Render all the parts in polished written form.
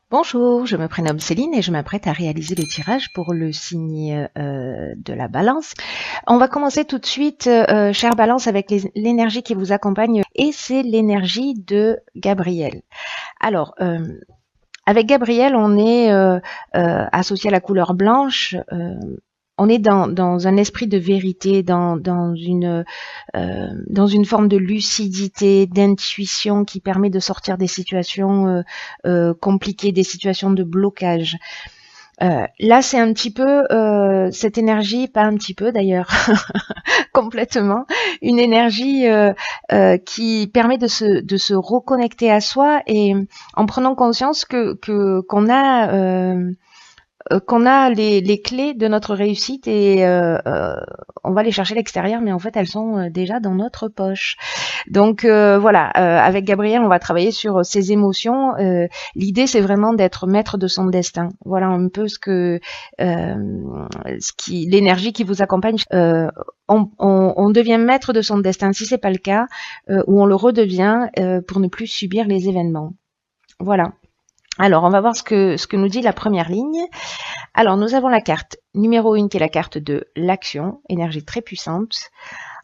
Bonjour, je me prénomme Céline et je m'apprête à réaliser le tirage pour le signe de la balance. On va commencer tout de suite, chère balance, avec l'énergie qui vous accompagne et c'est l'énergie de Gabriel. Alors, avec Gabriel, on est associé à la couleur blanche. On est dans un esprit de vérité, dans une forme de lucidité, d'intuition qui permet de sortir des situations compliquées, des situations de blocage. Là, c'est un petit peu cette énergie, pas un petit peu d'ailleurs, complètement, une énergie qui permet de se reconnecter à soi et en prenant conscience qu'on a les clés de notre réussite et on va les chercher à l'extérieur, mais en fait elles sont déjà dans notre poche. Donc voilà, avec Gabriel, on va travailler sur ses émotions. L'idée, c'est vraiment d'être maître de son destin. Voilà un peu l'énergie qui vous accompagne. On devient maître de son destin si c'est pas le cas, ou on le redevient pour ne plus subir les événements. Voilà. Alors, on va voir ce que nous dit la première ligne. Alors, nous avons la carte numéro 1 qui est la carte de l'action, énergie très puissante.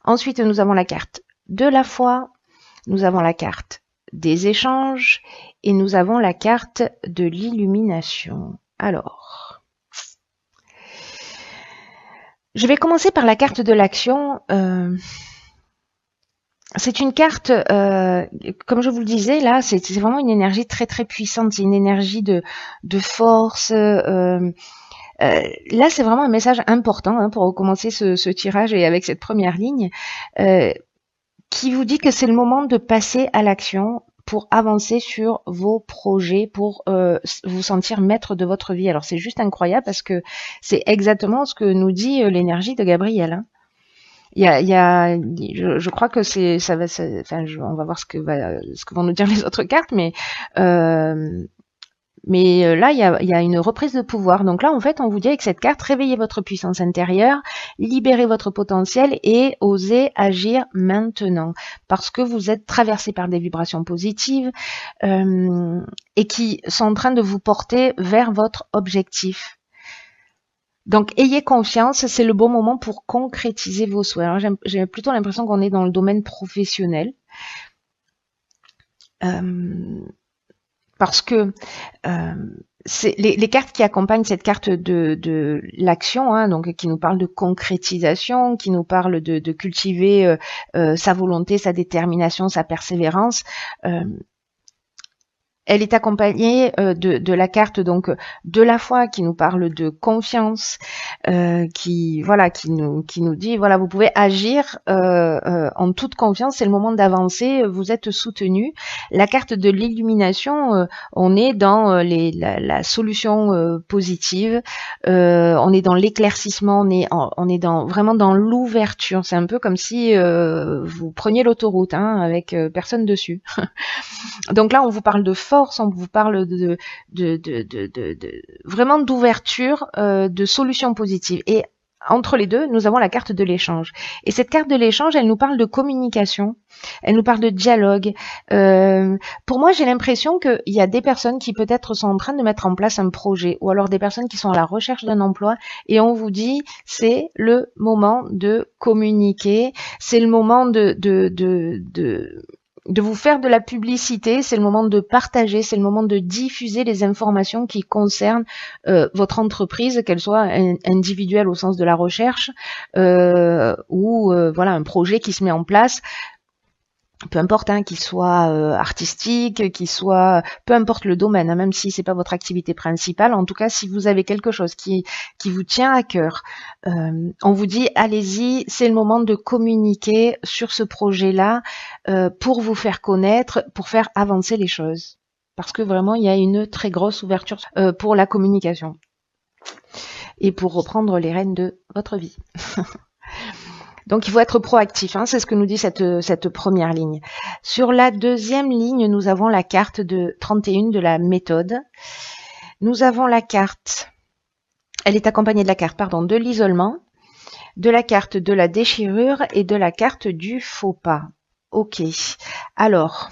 Ensuite, nous avons la carte de la foi, nous avons la carte des échanges et nous avons la carte de l'illumination. Alors, je vais commencer par la carte de l'action. C'est une carte, comme je vous le disais, là, c'est vraiment une énergie très très puissante. C'est une énergie de force. Là, c'est vraiment un message important pour recommencer ce tirage et avec cette première ligne, qui vous dit que c'est le moment de passer à l'action pour avancer sur vos projets, pour vous sentir maître de votre vie. Alors, c'est juste incroyable parce que c'est exactement ce que nous dit l'énergie de Gabriel. Hein. Je crois que on va voir ce que vont nous dire les autres cartes, mais là, il y a une reprise de pouvoir. Donc là, en fait, on vous dit avec cette carte, réveillez votre puissance intérieure, libérez votre potentiel et osez agir maintenant. Parce que vous êtes traversé par des vibrations positives et qui sont en train de vous porter vers votre objectif. Donc, ayez confiance, c'est le bon moment pour concrétiser vos souhaits. Alors, j'ai plutôt l'impression qu'on est dans le domaine professionnel. Parce que c'est les cartes qui accompagnent cette carte de l'action, hein, donc qui nous parle de concrétisation, qui nous parle de cultiver sa volonté, sa détermination, sa persévérance. Elle est accompagnée de la carte donc de la foi qui nous parle de confiance, qui nous dit voilà, vous pouvez agir en toute confiance, c'est le moment d'avancer, vous êtes soutenu. La carte de l'illumination, on est dans la solution positive, on est dans l'éclaircissement, on est vraiment dans l'ouverture. C'est un peu comme si vous preniez l'autoroute avec personne dessus. Donc là, on vous parle de force, on vous parle vraiment d'ouverture, de solutions positives. Et entre les deux, nous avons la carte de l'échange. Et cette carte de l'échange, elle nous parle de communication, elle nous parle de dialogue. Pour moi, j'ai l'impression qu'il y a des personnes qui peut-être sont en train de mettre en place un projet, ou alors des personnes qui sont à la recherche d'un emploi, et on vous dit, c'est le moment de communiquer, c'est le moment de vous faire de la publicité, c'est le moment de partager, c'est le moment de diffuser les informations qui concernent votre entreprise, qu'elle soit individuelle au sens de la recherche ou voilà un projet qui se met en place. Peu importe, qu'il soit artistique, qu'il soit, peu importe le domaine, même si c'est pas votre activité principale. En tout cas, si vous avez quelque chose qui vous tient à cœur, on vous dit allez-y, c'est le moment de communiquer sur ce projet-là pour vous faire connaître, pour faire avancer les choses. Parce que vraiment, il y a une très grosse ouverture pour la communication et pour reprendre les rênes de votre vie. Donc, il faut être proactif, c'est ce que nous dit cette première ligne. Sur la deuxième ligne, nous avons la carte de 31 de la méthode. Nous avons la carte, elle est accompagnée de la carte, de l'isolement, de la carte de la déchirure et de la carte du faux pas. Ok, alors,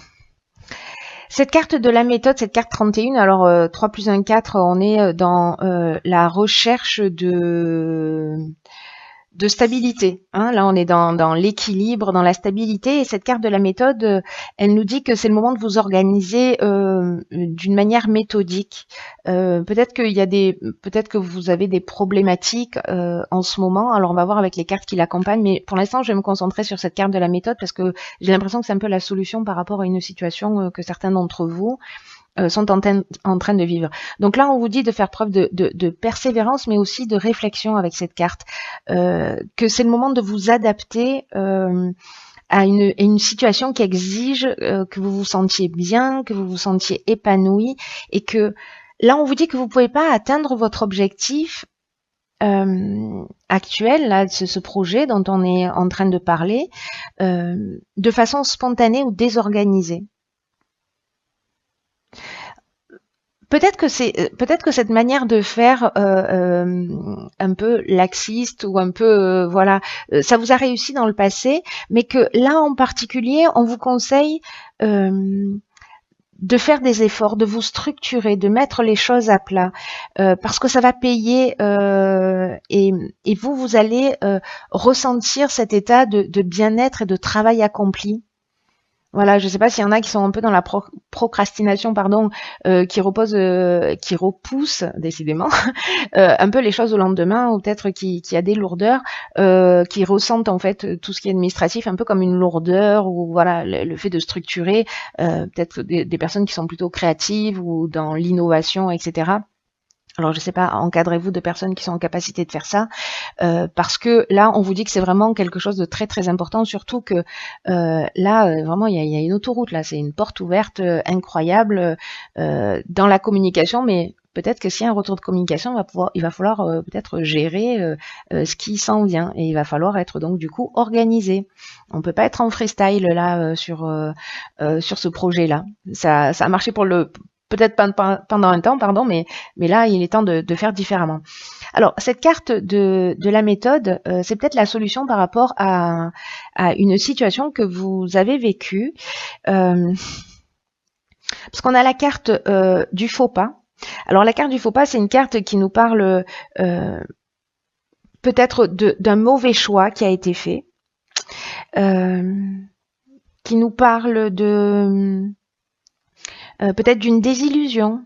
Cette carte de la méthode, cette carte 31, alors 3 plus 1, 4, on est dans la recherche de stabilité. Hein. Là, on est dans l'équilibre, dans la stabilité. Et cette carte de la méthode, elle nous dit que c'est le moment de vous organiser d'une manière méthodique. Peut-être que vous avez des problématiques en ce moment. Alors, on va voir avec les cartes qui l'accompagnent. Mais pour l'instant, je vais me concentrer sur cette carte de la méthode parce que j'ai l'impression que c'est un peu la solution par rapport à une situation que certains d'entre vous sont en train de vivre. Donc là, on vous dit de faire preuve de persévérance, mais aussi de réflexion avec cette carte, que c'est le moment de vous adapter à une situation qui exige que vous vous sentiez bien, que vous vous sentiez épanoui, et que là, on vous dit que vous pouvez pas atteindre votre objectif actuel, là, ce projet dont on est en train de parler, de façon spontanée ou désorganisée. Peut-être que cette manière de faire un peu laxiste ou un peu voilà, ça vous a réussi dans le passé, mais que là en particulier, on vous conseille de faire des efforts, de vous structurer, de mettre les choses à plat, parce que ça va payer et vous allez ressentir cet état de bien-être et de travail accompli. Voilà, je sais pas s'il y en a qui sont un peu dans la procrastination, pardon, qui repoussent décidément un peu les choses au lendemain, ou peut-être qui a des lourdeurs, qui ressentent en fait tout ce qui est administratif un peu comme une lourdeur, ou voilà le fait de structurer, peut-être des personnes qui sont plutôt créatives ou dans l'innovation, etc. Alors, je ne sais pas, encadrez-vous de personnes qui sont en capacité de faire ça, parce que là, on vous dit que c'est vraiment quelque chose de très très important, surtout que là, vraiment, il y a une autoroute, là, c'est une porte ouverte incroyable dans la communication, mais peut-être que s'il y a un retour de communication, il va falloir peut-être gérer ce qui s'en vient, et il va falloir être donc du coup organisé. On peut pas être en freestyle là sur ce projet-là. Ça a marché peut-être pendant un temps, pardon, mais là, il est temps de faire différemment. Alors, cette carte de la méthode, c'est peut-être la solution par rapport à une situation que vous avez vécue. Parce qu'on a la carte du faux pas. Alors, la carte du faux pas, c'est une carte qui nous parle peut-être d'un mauvais choix qui a été fait, qui nous parle de peut-être d'une désillusion.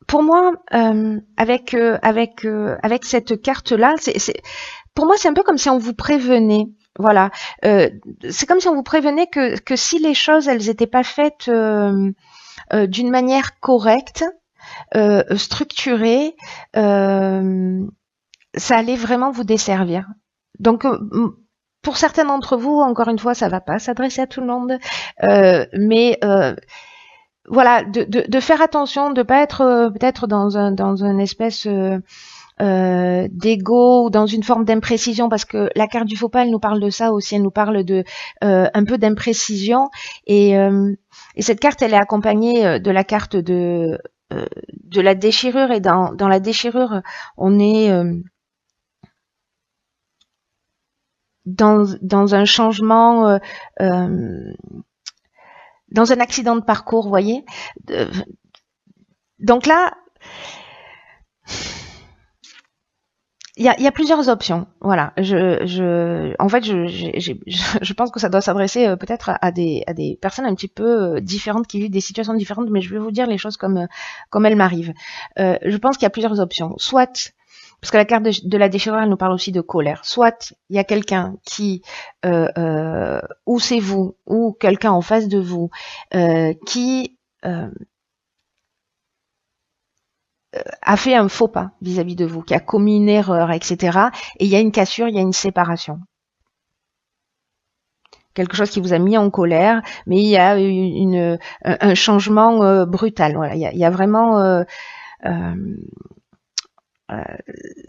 Pour moi, avec cette carte-là, pour moi, c'est un peu comme si on vous prévenait. Voilà, c'est comme si on vous prévenait que si les choses, elles n'étaient pas faites d'une manière correcte, structurée, ça allait vraiment vous desservir. Donc, pour certains d'entre vous, encore une fois, ça va pas s'adresser à tout le monde, mais voilà, de faire attention, de pas être peut-être dans une espèce d'ego ou dans une forme d'imprécision, parce que la carte du faux pas, elle nous parle de ça aussi, elle nous parle de un peu d'imprécision, et cette carte, elle est accompagnée de la carte de la déchirure, et dans la déchirure, on est dans un changement, dans un accident de parcours, vous voyez. Donc là, il y a plusieurs options. Voilà. En fait, je pense que ça doit s'adresser peut-être à des personnes un petit peu différentes, qui vivent des situations différentes, mais je vais vous dire les choses comme elles m'arrivent. Je pense qu'il y a plusieurs options. Soit, parce que la carte de la déchirure, elle nous parle aussi de colère. Soit il y a quelqu'un qui, ou c'est vous, ou quelqu'un en face de vous, qui a fait un faux pas vis-à-vis de vous, qui a commis une erreur, etc. Et il y a une cassure, il y a une séparation. Quelque chose qui vous a mis en colère, mais il y a un changement brutal. Voilà, il y a vraiment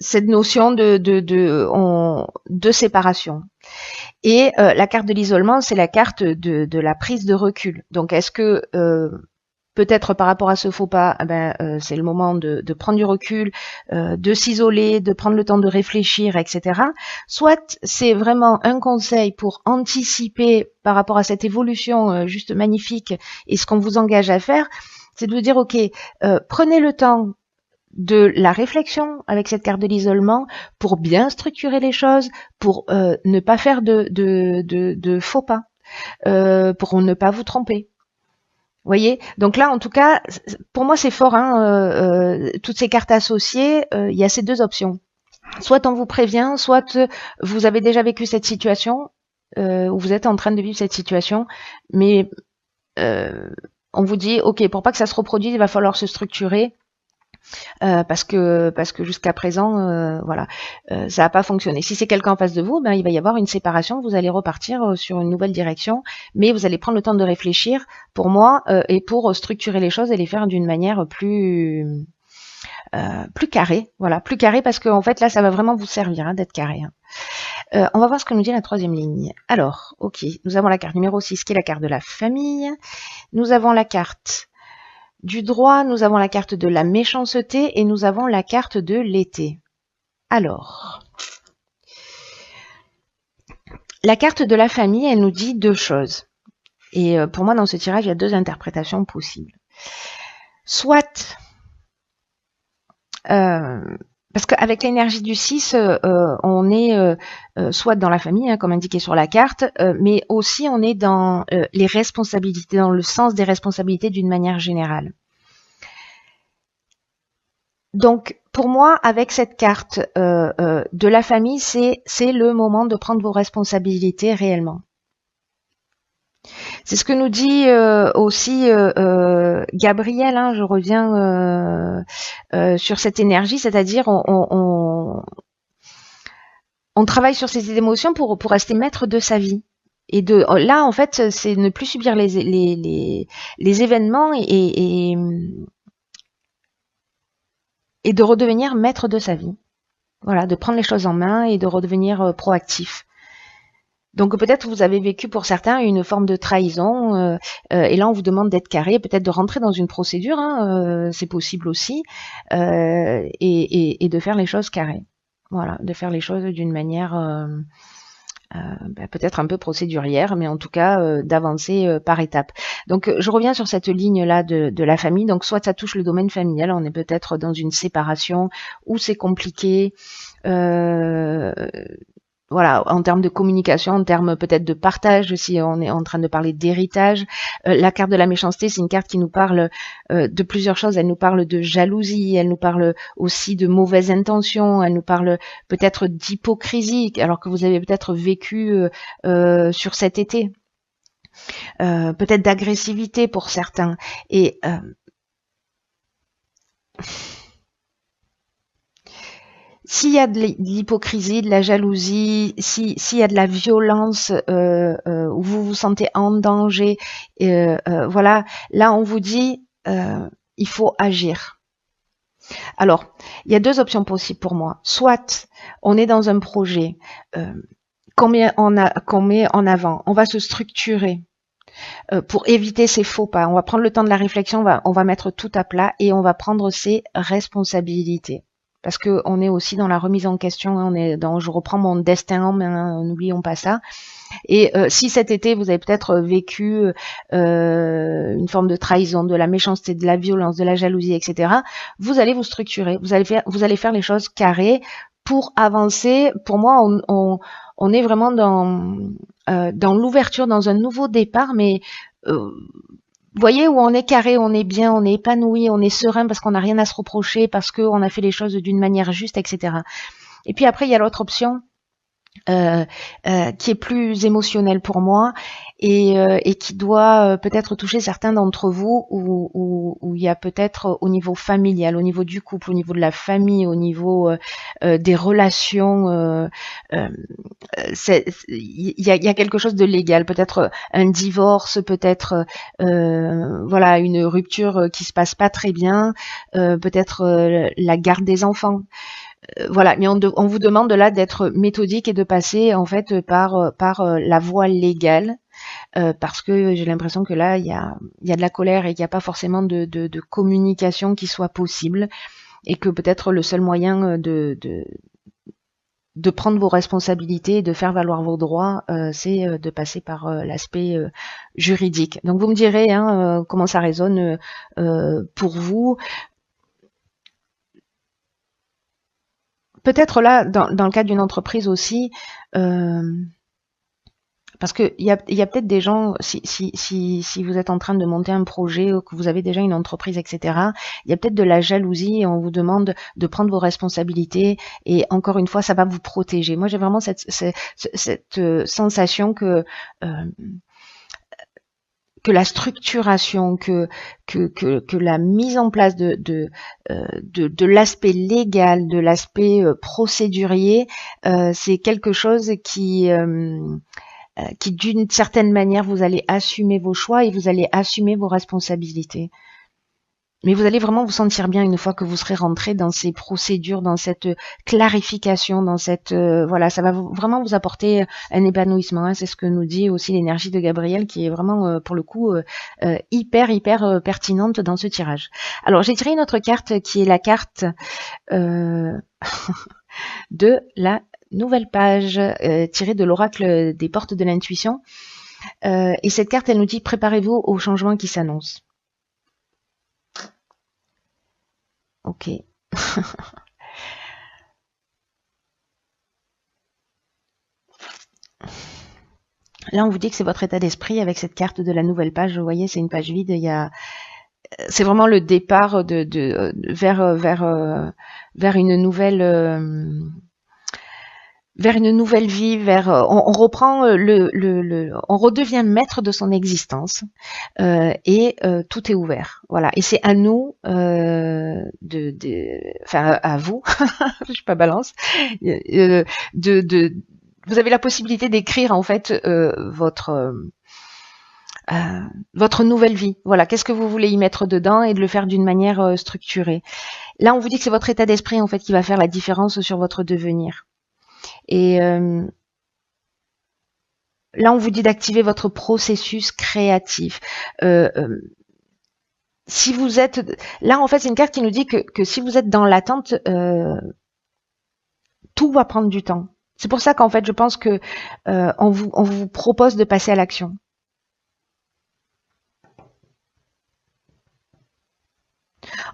cette notion de séparation. Et la carte de l'isolement, c'est la carte de la prise de recul. Donc, est-ce que peut-être par rapport à ce faux pas, c'est le moment de prendre du recul, de s'isoler, de prendre le temps de réfléchir, etc. Soit c'est vraiment un conseil pour anticiper par rapport à cette évolution juste magnifique et ce qu'on vous engage à faire, c'est de vous dire, ok, prenez le temps de la réflexion avec cette carte de l'isolement pour bien structurer les choses, pour ne pas faire de faux pas, pour ne pas vous tromper. Vous voyez, donc là, en tout cas, pour moi, c'est fort. Toutes ces cartes associées, il y a ces deux options. Soit on vous prévient, soit vous avez déjà vécu cette situation, ou vous êtes en train de vivre cette situation, mais on vous dit, ok, pour pas que ça se reproduise, il va falloir se structurer. Parce que jusqu'à présent, voilà, ça n'a pas fonctionné. Si c'est quelqu'un en face de vous, il va y avoir une séparation, vous allez repartir sur une nouvelle direction, mais vous allez prendre le temps de réfléchir, pour moi, et pour structurer les choses et les faire d'une manière plus carrée, voilà, plus carrée, parce qu'en fait là, ça va vraiment vous servir d'être carré. On va voir ce que nous dit la troisième ligne. Alors, ok, nous avons la carte numéro 6 qui est la carte de la famille. Nous avons la carte du droit, nous avons la carte de la méchanceté et nous avons la carte de l'été. Alors, la carte de la famille, elle nous dit deux choses. Et pour moi, dans ce tirage, il y a deux interprétations possibles. Soit, parce qu'avec l'énergie du 6, on est soit dans la famille, comme indiqué sur la carte, mais aussi on est dans les responsabilités, dans le sens des responsabilités d'une manière générale. Donc, pour moi, avec cette carte de la famille, c'est le moment de prendre vos responsabilités réellement. C'est ce que nous dit aussi Gabriel, je reviens sur cette énergie, c'est-à-dire on travaille sur ces émotions pour rester maître de sa vie. Et là, en fait, c'est ne plus subir les événements et de redevenir maître de sa vie. Voilà, de prendre les choses en main et de redevenir proactif. Donc peut-être vous avez vécu pour certains une forme de trahison et là on vous demande d'être carré, peut-être de rentrer dans une procédure, c'est possible aussi, et de faire les choses carrées. Voilà, de faire les choses d'une manière peut-être un peu procédurière, mais en tout cas d'avancer par étapes. Donc je reviens sur cette ligne-là de la famille. Donc soit ça touche le domaine familial, on est peut-être dans une séparation où c'est compliqué, voilà, en termes de communication, en termes peut-être de partage, si on est en train de parler d'héritage. La carte de la méchanceté, c'est une carte qui nous parle de plusieurs choses. Elle nous parle de jalousie, elle nous parle aussi de mauvaises intentions, elle nous parle peut-être d'hypocrisie, alors que vous avez peut-être vécu sur cet été. Peut-être d'agressivité pour certains. Et s'il y a de l'hypocrisie, de la jalousie, s'il y a de la violence, où vous vous sentez en danger, voilà, là on vous dit, il faut agir. Alors, il y a deux options possibles pour moi. Soit on est dans un projet qu'on met en avant, on va se structurer pour éviter ces faux pas. On va prendre le temps de la réflexion, on va mettre tout à plat et on va prendre ses responsabilités. Parce que on est aussi dans la remise en question, on est dans je reprends mon destin en main, n'oublions pas ça. Et si cet été vous avez peut-être vécu une forme de trahison, de la méchanceté, de la violence, de la jalousie, etc., vous allez vous structurer, vous allez faire les choses carrées pour avancer. Pour moi, on est vraiment dans l'ouverture, dans un nouveau départ, mais vous voyez, où on est carré, on est bien, on est épanoui, on est serein parce qu'on n'a rien à se reprocher, parce qu'on a fait les choses d'une manière juste, etc. Et puis après, il y a l'autre option qui est plus émotionnelle pour moi et qui doit peut-être toucher certains d'entre vous où il y a peut-être au niveau familial, au niveau du couple, au niveau de la famille, au niveau des relations, il y a quelque chose de légal, peut-être un divorce, peut-être voilà une rupture qui se passe pas très bien, peut-être la garde des enfants. Voilà, mais on vous demande là d'être méthodique et de passer en fait par la voie légale parce que j'ai l'impression que là, il y a de la colère et qu'il n'y a pas forcément de communication qui soit possible, et que peut-être le seul moyen de prendre vos responsabilités et de faire valoir vos droits, c'est de passer par l'aspect juridique. Donc vous me direz comment ça résonne pour vous. Peut-être là, dans le cadre d'une entreprise aussi, parce que il y a peut-être des gens, si vous êtes en train de monter un projet ou que vous avez déjà une entreprise, etc., il y a peut-être de la jalousie et on vous demande de prendre vos responsabilités, et encore une fois, ça va vous protéger. Moi, j'ai vraiment cette sensation que la structuration, que la mise en place de l'aspect légal, de l'aspect procédurier, c'est quelque chose qui d'une certaine manière, vous allez assumer vos choix et vous allez assumer vos responsabilités. Mais vous allez vraiment vous sentir bien une fois que vous serez rentré dans ces procédures, dans cette clarification, dans cette voilà, ça va vraiment vous apporter un épanouissement. C'est ce que nous dit aussi l'énergie de Gabriel, qui est vraiment pour le coup hyper pertinente dans ce tirage. Alors j'ai tiré une autre carte qui est la carte de la nouvelle page tirée de l'oracle des portes de l'intuition. Et cette carte, elle nous dit: préparez-vous au changement qui s'annonce. Ok. Là, on vous dit que c'est votre état d'esprit avec cette carte de la nouvelle page. Vous voyez, c'est une page vide. C'est vraiment le départ vers une nouvelle. Vers une nouvelle vie, on reprend on redevient maître de son existence, et tout est ouvert. Voilà. Et c'est à nous enfin à vous, je suis pas balance, vous avez la possibilité d'écrire en fait votre nouvelle vie. Voilà, qu'est-ce que vous voulez y mettre dedans et de le faire d'une manière structurée. Là, on vous dit que c'est votre état d'esprit en fait qui va faire la différence sur votre devenir. Et là, on vous dit d'activer votre processus créatif. Si vous êtes là, en fait, c'est une carte qui nous dit que si vous êtes dans l'attente, tout va prendre du temps. C'est pour ça qu'en fait, je pense que on vous propose de passer à l'action.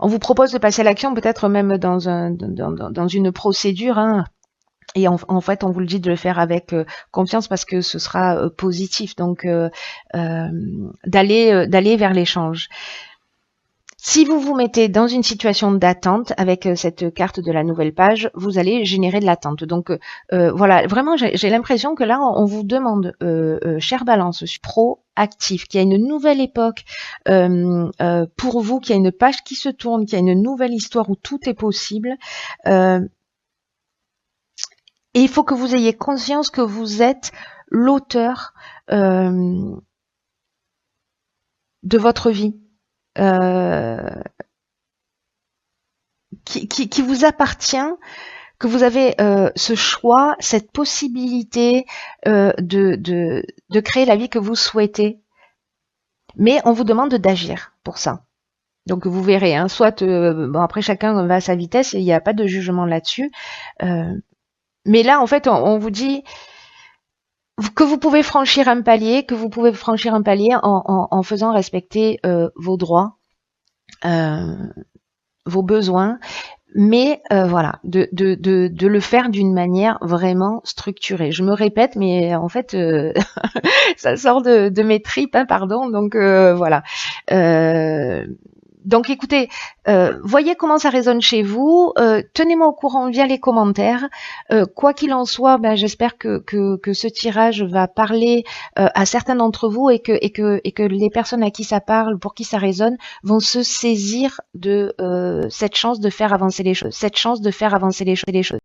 On vous propose de passer à l'action, peut-être même dans une procédure. Et en fait, on vous le dit de le faire avec confiance, parce que ce sera positif. Donc, d'aller vers l'échange. Si vous vous mettez dans une situation d'attente avec cette carte de la nouvelle page, vous allez générer de l'attente. Donc voilà, vraiment, j'ai l'impression que là, on vous demande, chère Balance, proactif, qu'il y a une nouvelle époque pour vous, qu'il y a une page qui se tourne, qu'il y a une nouvelle histoire où tout est possible. Et il faut que vous ayez conscience que vous êtes l'auteur de votre vie, qui vous appartient, que vous avez ce choix, cette possibilité de créer la vie que vous souhaitez. Mais on vous demande d'agir pour ça. Donc vous verrez, soit bon, après chacun va à sa vitesse et il n'y a pas de jugement là-dessus. Mais là, en fait, on vous dit que vous pouvez franchir un palier, en faisant respecter vos droits, vos besoins, mais voilà, de le faire d'une manière vraiment structurée. Je me répète, mais en fait, ça sort de mes tripes, pardon. Donc voilà. Donc écoutez, voyez comment ça résonne chez vous, tenez-moi au courant via les commentaires. Quoi qu'il en soit, j'espère que ce tirage va parler à certains d'entre vous, et que les personnes à qui ça parle, pour qui ça résonne, vont se saisir de cette chance de faire avancer les choses,